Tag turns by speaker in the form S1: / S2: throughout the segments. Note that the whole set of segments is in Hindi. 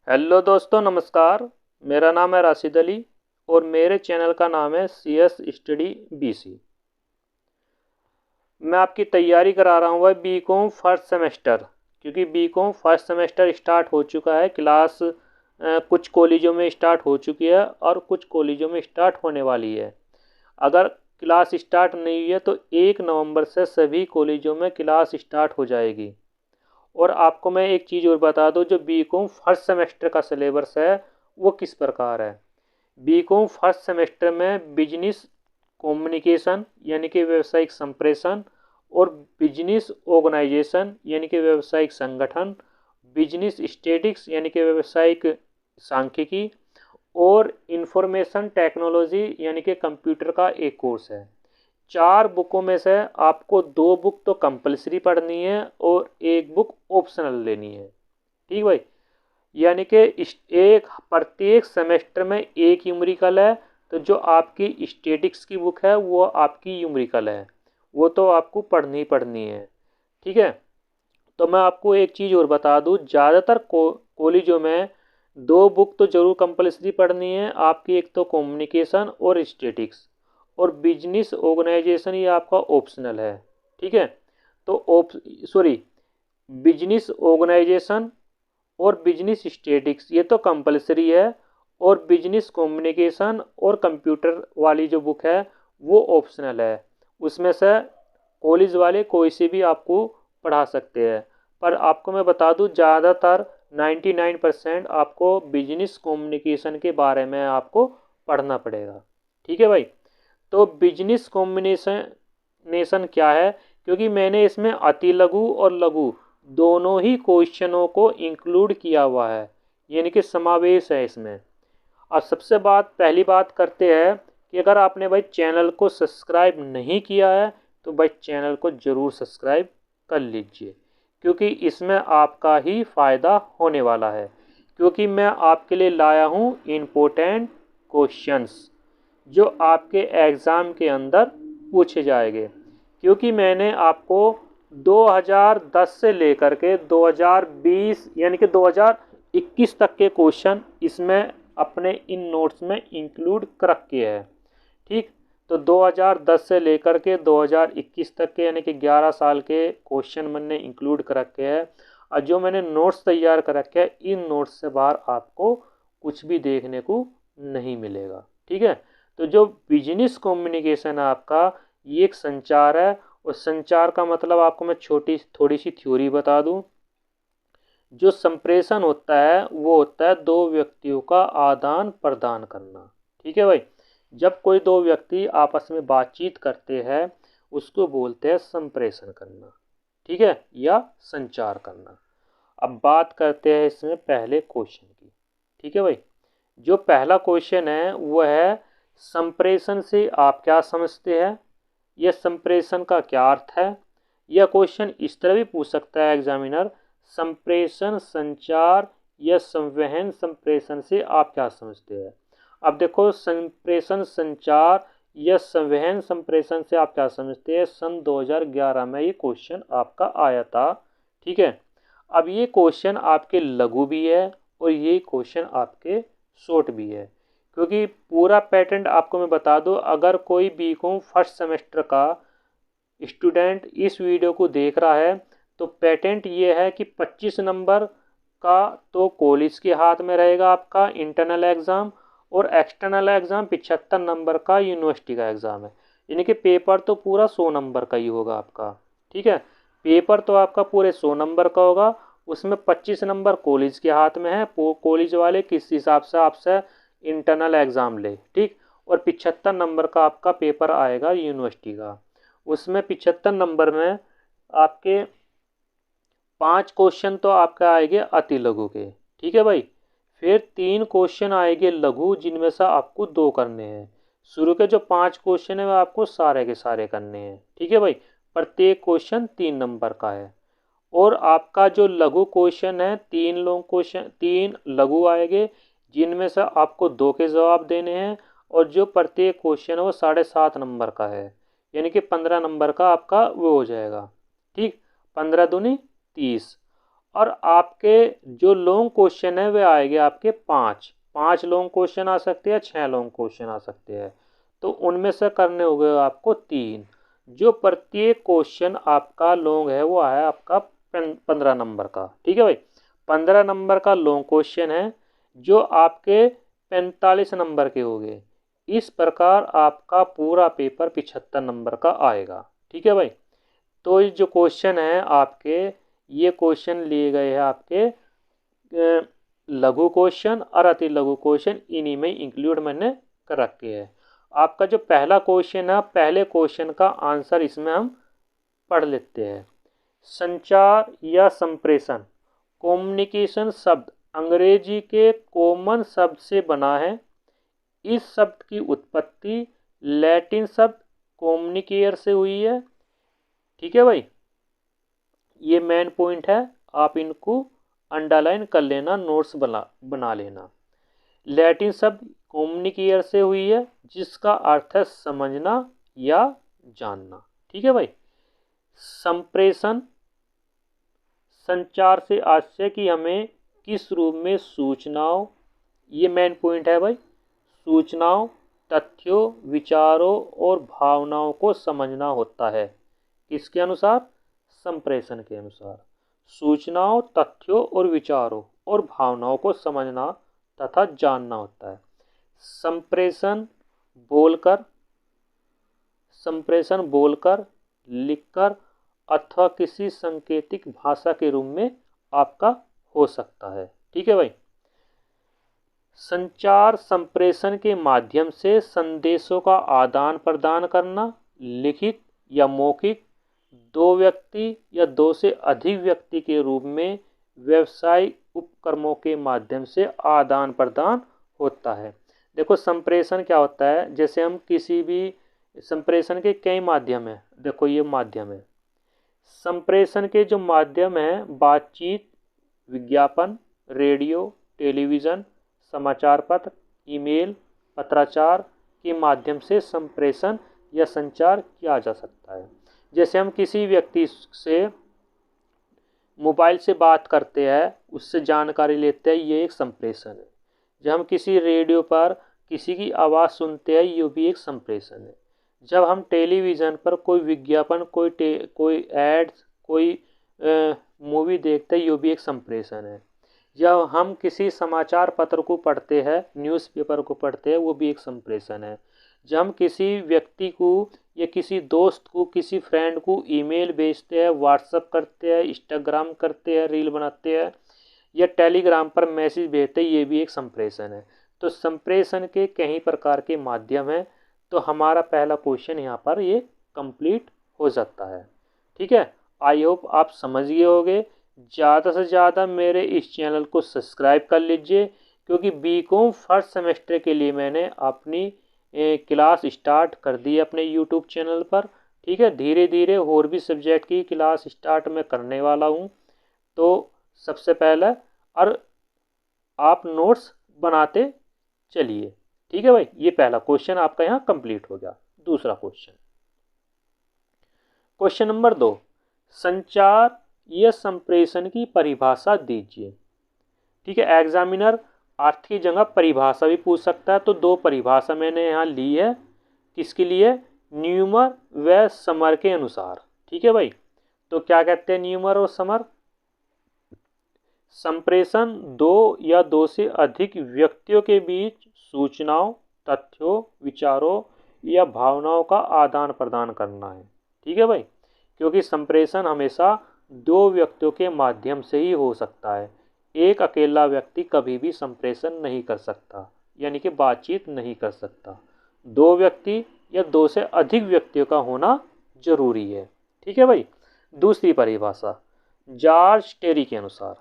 S1: हेलो दोस्तों, नमस्कार। मेरा नाम है राशिद अली और मेरे चैनल का नाम है CS स्टडी BC। मैं आपकी तैयारी करा रहा हूँ भाई BCom फर्स्ट सेमेस्टर, क्योंकि BCom फर्स्ट सेमेस्टर स्टार्ट हो चुका है। क्लास कुछ कॉलेजों में स्टार्ट हो चुकी है और कुछ कॉलेजों में स्टार्ट होने वाली है। अगर क्लास स्टार्ट नहीं हुई है तो 1 नवंबर से सभी कॉलेजों में क्लास स्टार्ट हो जाएगी। और आपको मैं एक चीज़ और बता दूं, जो BCom फर्स्ट सेमेस्टर का सिलेबस है वो किस प्रकार है। BCom फर्स्ट सेमेस्टर में बिजनेस कम्युनिकेशन यानी कि व्यावसायिक संप्रेषण, और बिजनेस ऑर्गेनाइजेशन यानी कि व्यावसायिक संगठन, बिजनेस स्टैटिस्टिक्स यानी कि व्यावसायिक सांख्यिकी, और इंफॉर्मेशन टेक्नोलॉजी यानी कि कंप्यूटर का एक कोर्स है। 4 बुकों में से आपको 2 बुक तो कंपलसरी पढ़नी है और 1 बुक ऑप्शनल लेनी है। ठीक भाई, यानी कि एक प्रत्येक सेमेस्टर में एक न्यूमेरिकल है। तो जो आपकी स्टैटिक्स की बुक है वो आपकी न्यूमेरिकल है, वो तो आपको पढ़नी पढ़नी है। ठीक है। तो मैं आपको एक चीज़ और बता दूं, ज़्यादातर कॉलेजों में 2 बुक तो जरूर कंपलसरी पढ़नी है आपकी। एक तो कम्युनिकेशन और स्टैटिक्स, और बिजनेस ऑर्गेनाइजेशन ये आपका ऑप्शनल है। ठीक है। तो सॉरी, बिजनेस ऑर्गेनाइजेशन और बिजनेस स्टैटिस्टिक्स ये तो कंपलसरी है, और बिजनेस कम्युनिकेशन और कंप्यूटर वाली जो बुक है वो ऑप्शनल है। उसमें से कॉलेज वाले कोई से भी आपको पढ़ा सकते हैं। पर आपको मैं बता दूं, ज़्यादातर 99% आपको बिजनेस कम्युनिकेशन के बारे में आपको पढ़ना पड़ेगा। ठीक है भाई। तो बिजनेस कॉम्बिनेशन क्या है, क्योंकि मैंने इसमें अति लघु और लघु दोनों ही क्वेश्चनों को इंक्लूड किया हुआ है, यानी कि समावेश है इसमें। अब सबसे पहली बात करते हैं कि अगर आपने भाई चैनल को सब्सक्राइब नहीं किया है तो भाई चैनल को ज़रूर सब्सक्राइब कर लीजिए, क्योंकि इसमें आपका ही फ़ायदा होने वाला है। क्योंकि मैं आपके लिए लाया हूँ इम्पोर्टेंट क्वेश्चंस जो आपके एग्ज़ाम के अंदर पूछे जाएंगे। क्योंकि मैंने आपको 2010 से लेकर के 2020 यानी कि 2021 तक के क्वेश्चन इसमें अपने इन नोट्स में इंक्लूड कर रखे हैं। ठीक। तो 2010 से लेकर के 2021 तक के यानी कि 11 साल के क्वेश्चन मैंने इंक्लूड कर रखे हैं। और जो मैंने नोट्स तैयार कर रखे हैं, इन नोट्स से बाहर आपको कुछ भी देखने को नहीं मिलेगा। ठीक है। तो जो बिजनेस कम्युनिकेशन है आपका, ये एक संचार है। और संचार का मतलब आपको मैं थोड़ी सी थ्योरी बता दूं। जो संप्रेषण होता है वो होता है 2 व्यक्तियों का आदान प्रदान करना। ठीक है भाई। जब कोई 2 व्यक्ति आपस में बातचीत करते हैं उसको बोलते हैं संप्रेषण करना। ठीक है, या संचार करना। अब बात करते हैं इसमें पहले क्वेश्चन की। ठीक है भाई। जो पहला क्वेश्चन है वो है, संप्रेषण से आप क्या समझते हैं, यह संप्रेषण का क्या अर्थ है। यह क्वेश्चन इस तरह भी पूछ सकता है एग्जामिनर, संप्रेषण, संचार या संवहन संप्रेषण से आप क्या समझते हैं। अब देखो, संप्रेषण, संचार या संवहन संप्रेषण से आप क्या समझते हैं, सन 2011 में ये क्वेश्चन आपका आया था। ठीक है। अब ये क्वेश्चन आपके लघु भी है और ये क्वेश्चन आपके शॉर्ट भी है। क्योंकि पूरा पैटर्न आपको मैं बता दूं, अगर कोई BCom फर्स्ट सेमेस्टर का स्टूडेंट इस वीडियो को देख रहा है तो पेटेंट ये है कि 25 नंबर का तो कॉलेज के हाथ में रहेगा आपका इंटरनल एग्ज़ाम, और एक्सटर्नल एग्ज़ाम 75 नंबर का यूनिवर्सिटी का एग्ज़ाम है। यानी कि पेपर तो पूरा 100 नंबर का ही होगा आपका। ठीक है। पेपर तो आपका पूरे 100 नंबर का होगा, उसमें 25 नंबर कॉलेज के हाथ में है। कॉलेज वाले किस हिसाब से आपसे इंटरनल एग्ज़ाम ले। ठीक। और 75 नंबर का आपका पेपर आएगा यूनिवर्सिटी का। उसमें 75 नंबर में आपके 5 क्वेश्चन तो आपके आएंगे अति लघु के। ठीक है भाई। फिर 3 क्वेश्चन आएंगे लघु, जिनमें से आपको 2 करने हैं। शुरू के जो 5 क्वेश्चन है वो आपको सारे के सारे करने हैं। ठीक है भाई। प्रत्येक क्वेश्चन 3 नंबर का है। और आपका जो लघु क्वेश्चन है, 3 लघु आएंगे, जिनमें से आपको 2 के जवाब देने हैं। और जो प्रत्येक क्वेश्चन है वो 7.5 नंबर का है, यानी कि 15 नंबर का आपका वो हो जाएगा। ठीक। 15 दूनी 30। और आपके जो लॉन्ग क्वेश्चन है वे आएंगे आपके 5 लॉन्ग क्वेश्चन आ सकते हैं, 6 लॉन्ग क्वेश्चन आ सकते हैं। तो उनमें से करने होंगे आपको 3, जो प्रत्येक क्वेश्चन आपका लॉन्ग है वो है आपका 15 नंबर का। ठीक है भाई, 15 नंबर का लॉन्ग क्वेश्चन है जो आपके 45 नंबर के हो गए। इस प्रकार आपका पूरा पेपर 75 नंबर का आएगा। ठीक है भाई, तो ये जो क्वेश्चन है आपके, ये क्वेश्चन लिए गए हैं आपके लघु क्वेश्चन और अति लघु क्वेश्चन, इन्हीं में इंक्लूड मैंने कर रखे हैं। आपका जो पहला क्वेश्चन है, पहले क्वेश्चन का आंसर इसमें हम पढ़ लेते हैं। संचार या संप्रेषण, कम्युनिकेशन शब्द अंग्रेजी के कॉमन शब्द से बना है। इस शब्द की उत्पत्ति लैटिन शब्द कम्युनिकेयर से हुई है। ठीक है भाई, ये मेन पॉइंट है, आप इनको अंडरलाइन कर लेना, नोट्स बना लेना। लैटिन शब्द कम्युनिकेयर से हुई है जिसका अर्थ है समझना या जानना। ठीक है भाई, संप्रेषण संचार से आशय कि हमें किस रूप में सूचनाओं, ये मेन पॉइंट है भाई, सूचनाओं, तथ्यों, विचारों और भावनाओं को समझना होता है। किसके अनुसार? संप्रेषण के अनुसार। सूचनाओं, तथ्यों और विचारों और भावनाओं को समझना तथा जानना होता है। संप्रेषण बोलकर, लिखकर अथवा किसी सांकेतिक भाषा के रूप में आपका हो सकता है। ठीक है भाई, संचार संप्रेषण के माध्यम से संदेशों का आदान प्रदान करना, लिखित या मौखिक, दो व्यक्ति या दो से अधिक व्यक्ति के रूप में व्यवसायिक उपक्रमों के माध्यम से आदान प्रदान होता है। देखो संप्रेषण क्या होता है, जैसे हम किसी भी संप्रेषण के कई माध्यम हैं। देखो ये माध्यम है, संप्रेषण के जो माध्यम हैं, बातचीत, विज्ञापन, रेडियो, टेलीविज़न, समाचार पत्र, ईमेल, पत्राचार के माध्यम से संप्रेषण या संचार किया जा सकता है। जैसे हम किसी व्यक्ति से मोबाइल से बात करते हैं, उससे जानकारी लेते हैं, ये एक संप्रेषण है। जब हम किसी रेडियो पर किसी की आवाज़ सुनते हैं, ये भी एक संप्रेषण है। जब हम टेलीविज़न पर कोई विज्ञापन, कोई एड्स, कोई मूवी देखते हैं, ये भी एक संप्रेषण है। जब हम किसी समाचार पत्र को पढ़ते हैं, न्यूज़पेपर को पढ़ते हैं, वो भी एक संप्रेषण है। जब हम किसी व्यक्ति को या किसी दोस्त को, किसी फ्रेंड को ईमेल भेजते हैं, व्हाट्सएप करते हैं, इंस्टाग्राम करते हैं, रील बनाते हैं या टेलीग्राम पर मैसेज भेजते हैं, ये भी एक संप्रेषण है। तो संप्रेषण के कई प्रकार के माध्यम हैं। तो हमारा पहला क्वेश्चन यहाँ पर ये कंप्लीट हो जाता है। ठीक है, आई होप आप समझ गए होंगे। ज़्यादा से ज़्यादा मेरे इस चैनल को सब्सक्राइब कर लीजिए, क्योंकि बीकॉम फर्स्ट सेमेस्टर के लिए मैंने अपनी क्लास स्टार्ट कर दी है अपने यूट्यूब चैनल पर। ठीक है, धीरे धीरे और भी सब्जेक्ट की क्लास स्टार्ट मैं करने वाला हूँ। तो सबसे पहले और आप नोट्स बनाते चलिए। ठीक है भाई, ये पहला क्वेश्चन आपका यहाँ कंप्लीट हो गया। दूसरा क्वेश्चन नंबर 2, संचार या संप्रेषण की परिभाषा दीजिए। ठीक है, एग्जामिनर अर्थ की जगह परिभाषा भी पूछ सकता है। तो 2 परिभाषा मैंने यहाँ ली है, किसके लिए? न्यूमर व समर के अनुसार। ठीक है भाई, तो क्या कहते हैं न्यूमर और समर? संप्रेषण 2 या 2 से अधिक व्यक्तियों के बीच सूचनाओं, तथ्यों, विचारों या भावनाओं का आदान प्रदान करना है। ठीक है भाई, क्योंकि संप्रेषण हमेशा 2 व्यक्तियों के माध्यम से ही हो सकता है। एक अकेला व्यक्ति कभी भी संप्रेषण नहीं कर सकता, यानी कि बातचीत नहीं कर सकता। 2 व्यक्ति या 2 से अधिक व्यक्तियों का होना जरूरी है। ठीक है भाई, दूसरी परिभाषा जॉर्ज टेरी के अनुसार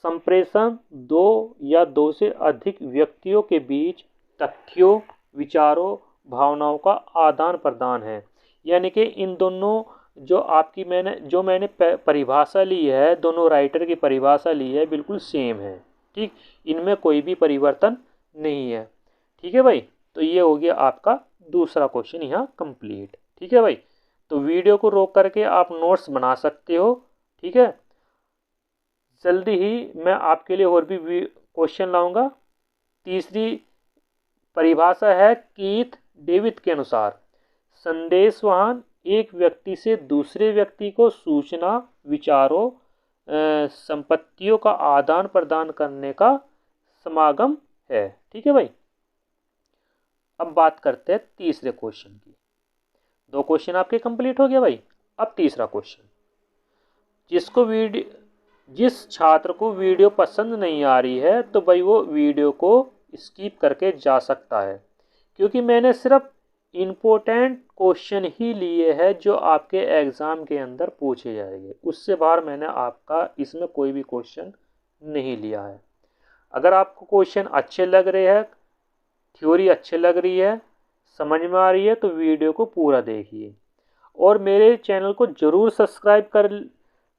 S1: संप्रेषण 2 या 2 से अधिक व्यक्तियों के बीच तथ्यों, विचारों, भावनाओं का आदान प्रदान है। यानी कि इन दोनों जो मैंने परिभाषा ली है, दोनों राइटर की परिभाषा ली है, बिल्कुल सेम है। ठीक, इनमें कोई भी परिवर्तन नहीं है। ठीक है भाई, तो ये हो गया आपका दूसरा क्वेश्चन यहाँ कंप्लीट। ठीक है भाई, तो वीडियो को रोक करके आप नोट्स बना सकते हो। ठीक है, जल्दी ही मैं आपके लिए और भी क्वेश्चन लाऊंगा। तीसरी परिभाषा है कीथ डेविड के अनुसार, संदेश वाहन एक व्यक्ति से दूसरे व्यक्ति को सूचना, विचारों, संपत्तियों का आदान प्रदान करने का समागम है। ठीक है भाई। अब बात करते हैं तीसरे क्वेश्चन की। दो क्वेश्चन आपके कंप्लीट हो गया भाई। अब तीसरा क्वेश्चन, जिस छात्र को वीडियो पसंद नहीं आ रही है तो भाई वो वीडियो को स्किप करके जा सकता है, क्योंकि मैंने सिर्फ इम्पोर्टेंट क्वेश्चन ही लिए हैं जो आपके एग्ज़ाम के अंदर पूछे जाएंगे। उससे बाहर मैंने आपका इसमें कोई भी क्वेश्चन नहीं लिया है। अगर आपको क्वेश्चन अच्छे लग रहे हैं, थ्योरी अच्छी लग रही है, समझ में आ रही है, तो वीडियो को पूरा देखिए और मेरे चैनल को ज़रूर सब्सक्राइब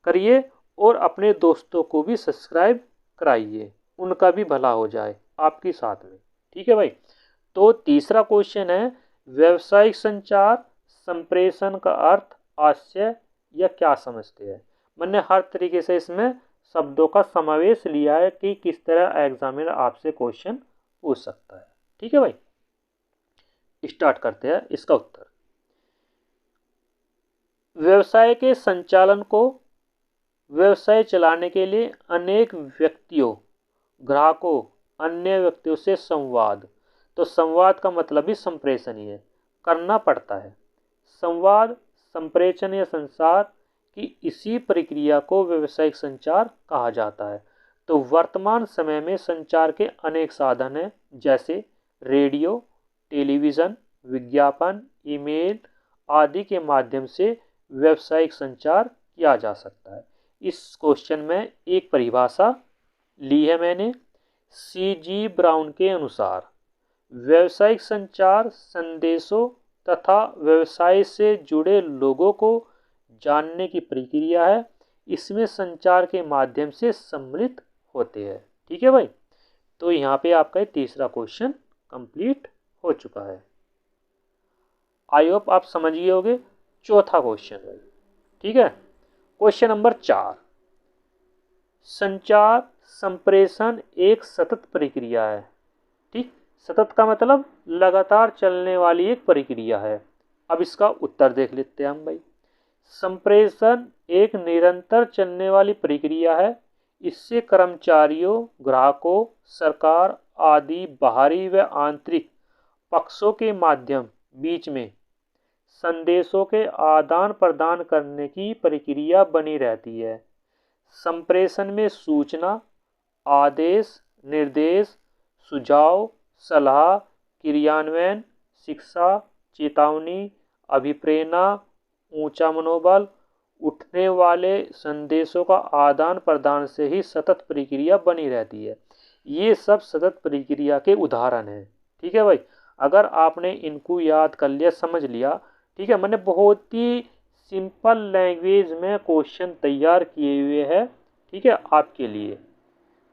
S1: करिए और अपने दोस्तों को भी सब्सक्राइब कराइए, उनका भी भला हो जाए आपके साथ में। ठीक है भाई। तो तीसरा क्वेश्चन है, व्यावसायिक संचार संप्रेषण का अर्थ, आशय या क्या समझते हैं। मैंने हर तरीके से इसमें शब्दों का समावेश लिया है कि किस तरह एग्जामिनर आपसे क्वेश्चन पूछ सकता है। ठीक है भाई। स्टार्ट करते हैं इसका उत्तर। व्यवसाय के संचालन को, व्यवसाय चलाने के लिए अनेक व्यक्तियों, ग्राहकों, अन्य व्यक्तियों से संवाद, तो संवाद का मतलब ही संप्रेषण ही है, करना पड़ता है। संवाद, संप्रेषण या संचार की इसी प्रक्रिया को व्यवसायिक संचार कहा जाता है। तो वर्तमान समय में संचार के अनेक साधन हैं, जैसे रेडियो, टेलीविज़न, विज्ञापन, ईमेल आदि के माध्यम से व्यावसायिक संचार किया जा सकता है। इस क्वेश्चन में एक परिभाषा ली है मैंने, C.G. ब्राउन के अनुसार, व्यावसायिक संचार संदेशों तथा व्यवसाय से जुड़े लोगों को जानने की प्रक्रिया है। इसमें संचार के माध्यम से सम्मिलित होते हैं। ठीक है भाई। तो यहाँ पे आपका तीसरा क्वेश्चन कंप्लीट हो चुका है। आई होप आप समझ गए होंगे। चौथा क्वेश्चन भाई। ठीक है। क्वेश्चन नंबर 4, संचार संप्रेषण एक सतत प्रक्रिया है। ठीक, सतत का मतलब लगातार चलने वाली एक प्रक्रिया है। अब इसका उत्तर देख लेते हैं हम भाई। संप्रेषण एक निरंतर चलने वाली प्रक्रिया है। इससे कर्मचारियों, ग्राहकों, सरकार आदि बाहरी व आंतरिक पक्षों के माध्यम बीच में संदेशों के आदान प्रदान करने की प्रक्रिया बनी रहती है। संप्रेषण में सूचना, आदेश, निर्देश, सुझाव, सलाह, क्रियान्वयन, शिक्षा, चेतावनी, अभिप्रेरणा, ऊंचा मनोबल, उठने वाले संदेशों का आदान प्रदान से ही सतत प्रक्रिया बनी रहती है। ये सब सतत प्रक्रिया के उदाहरण हैं। ठीक है भाई। अगर आपने इनको याद कर लिया, समझ लिया, ठीक है, मैंने बहुत ही सिंपल लैंग्वेज में क्वेश्चन तैयार किए हुए हैं। ठीक है, आपके लिए।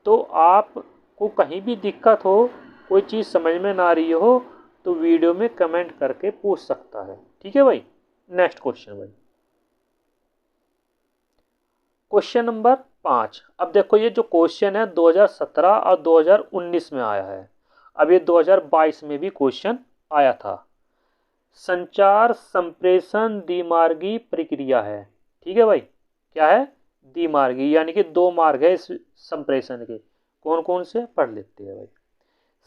S1: तो आपको कहीं भी दिक्कत हो, कोई चीज़ समझ में ना रही हो, तो वीडियो में कमेंट करके पूछ सकता है। ठीक है भाई। नेक्स्ट क्वेश्चन भाई। Question number 5। अब देखो, ये जो क्वेश्चन है 2017 और 2019 में आया है। अब ये 2022 में भी क्वेश्चन आया था। संचार संप्रेषण द्विमार्गी प्रक्रिया है। ठीक है भाई। क्या है? द्विमार्गी, यानी कि दो मार्ग है इस संप्रेषण के। कौन कौन से पढ़ लेते हैं भाई।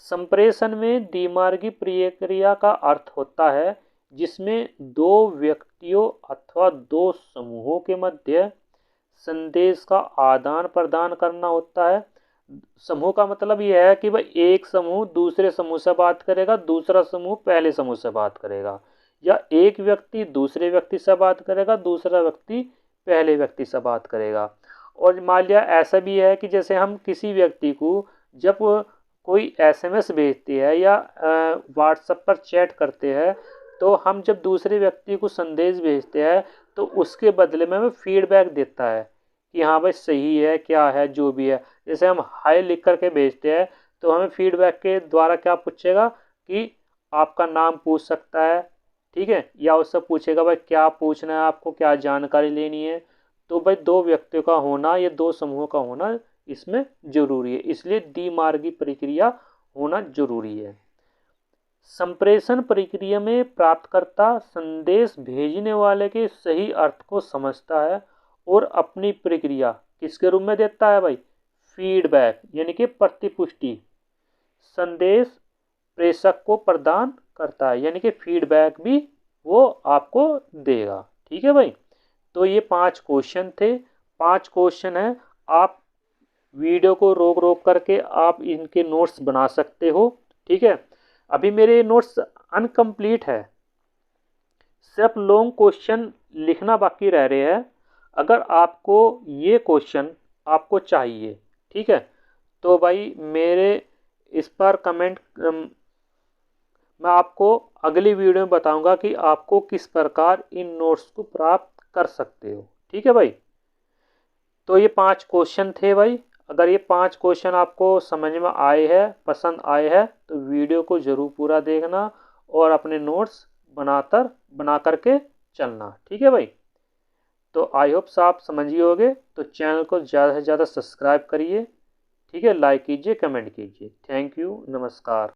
S1: संप्रेषण में द्विमार्गी प्रक्रिया का अर्थ होता है जिसमें दो व्यक्तियों अथवा दो समूहों के मध्य संदेश का आदान प्रदान करना होता है। समूह का मतलब यह है कि भाई एक समूह दूसरे समूह से बात करेगा, दूसरा समूह पहले समूह से बात करेगा, या एक व्यक्ति दूसरे व्यक्ति से बात करेगा, दूसरा व्यक्ति पहले व्यक्ति से बात करेगा। और मान लिया ऐसा भी है कि जैसे हम किसी व्यक्ति को जब कोई SMS भेजते हैं या व्हाट्सएप पर चैट करते हैं, तो हम जब दूसरे व्यक्ति को संदेश भेजते हैं तो उसके बदले में हमें फीडबैक देता है कि हाँ भाई सही है, क्या है, जो भी है। जैसे हम हाय लिख करके भेजते हैं तो हमें फीडबैक के द्वारा क्या पूछेगा कि आपका नाम पूछ सकता है। ठीक है, या उससे पूछेगा भाई क्या पूछना है आपको, क्या जानकारी लेनी है। तो भाई 2 व्यक्तियों का होना या 2 समूहों का होना इसमें जरूरी है, इसलिए द्विमार्गी प्रक्रिया होना जरूरी है। संप्रेषण प्रक्रिया में प्राप्तकर्ता संदेश भेजने वाले के सही अर्थ को समझता है और अपनी प्रक्रिया किसके रूप में देता है भाई, फीडबैक यानी कि प्रतिपुष्टि संदेश प्रेषक को प्रदान करता है, यानी कि फीडबैक भी वो आपको देगा। ठीक है भाई, तो ये 5 क्वेश्चन थे, 5 क्वेश्चन है। आप वीडियो को रोक रोक करके आप इनके नोट्स बना सकते हो। ठीक है, अभी मेरे नोट्स अनकम्प्लीट है, सिर्फ लॉन्ग क्वेश्चन लिखना बाकी रह रहे हैं। अगर आपको ये क्वेश्चन आपको चाहिए, ठीक है, तो भाई मेरे इस पर कमेंट, मैं आपको अगली वीडियो में बताऊंगा कि आपको किस प्रकार इन नोट्स को प्राप्त कर सकते हो। ठीक है भाई, तो ये 5 क्वेश्चन थे भाई। अगर ये 5 क्वेश्चन आपको समझ में आए हैं, पसंद आए हैं, तो वीडियो को ज़रूर पूरा देखना और अपने नोट्स बना करके चलना। ठीक है भाई, तो आई होप आप समझ ही होगे। तो चैनल को ज़्यादा से ज़्यादा सब्सक्राइब करिए। ठीक है, लाइक कीजिए, कमेंट कीजिए। थैंक यू, नमस्कार।